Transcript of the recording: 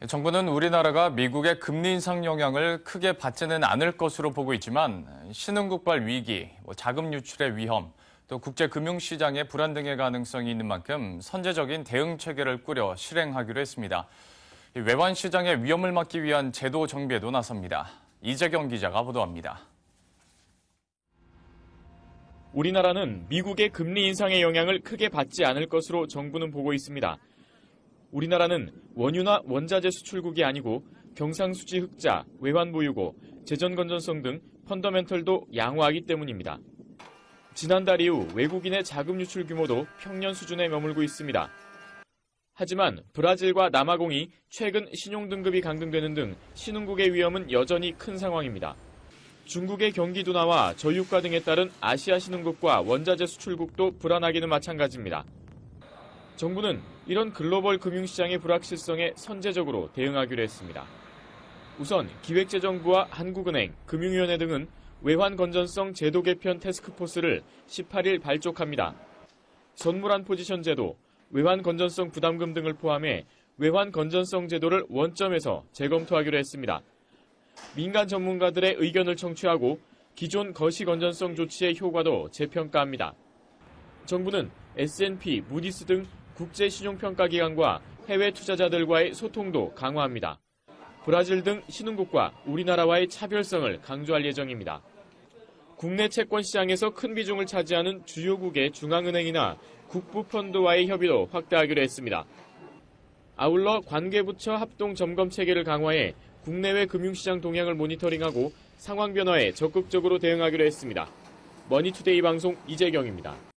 정부는 우리나라가 미국의 금리 인상 영향을 크게 받지는 않을 것으로 보고 있지만 신흥국발 위기, 자금 유출의 위험, 또 국제 금융시장의 불안 등의 가능성이 있는 만큼 선제적인 대응 체계를 꾸려 실행하기로 했습니다. 외환 시장의 위험을 막기 위한 제도 정비에도 나섭니다. 이재경 기자가 보도합니다. 우리나라는 미국의 금리 인상의 영향을 크게 받지 않을 것으로 정부는 보고 있습니다. 우리나라는 원유나 원자재 수출국이 아니고 경상수지 흑자, 외환 보유고, 재정 건전성 등 펀더멘털도 양호하기 때문입니다. 지난달 이후 외국인의 자금 유출 규모도 평년 수준에 머물고 있습니다. 하지만 브라질과 남아공이 최근 신용등급이 강등되는 등 신흥국의 위험은 여전히 큰 상황입니다. 중국의 경기 둔화와 저유가 등에 따른 아시아 신흥국과 원자재 수출국도 불안하기는 마찬가지입니다. 정부는 이런 글로벌 금융시장의 불확실성에 선제적으로 대응하기로 했습니다. 우선 기획재정부와 한국은행, 금융위원회 등은 외환 건전성 제도 개편 태스크포스를 18일 발족합니다. 선물한 포지션 제도, 외환 건전성 부담금 등을 포함해 외환 건전성 제도를 원점에서 재검토하기로 했습니다. 민간 전문가들의 의견을 청취하고 기존 거시 건전성 조치의 효과도 재평가합니다. 정부는 S&P, 무디스 등 국제 신용평가기관과 해외 투자자들과의 소통도 강화합니다. 브라질 등 신흥국과 우리나라와의 차별성을 강조할 예정입니다. 국내 채권 시장에서 큰 비중을 차지하는 주요국의 중앙은행이나 국부펀드와의 협의도 확대하기로 했습니다. 아울러 관계부처 합동 점검 체계를 강화해 국내외 금융시장 동향을 모니터링하고 상황 변화에 적극적으로 대응하기로 했습니다. 머니투데이 방송 이재경입니다.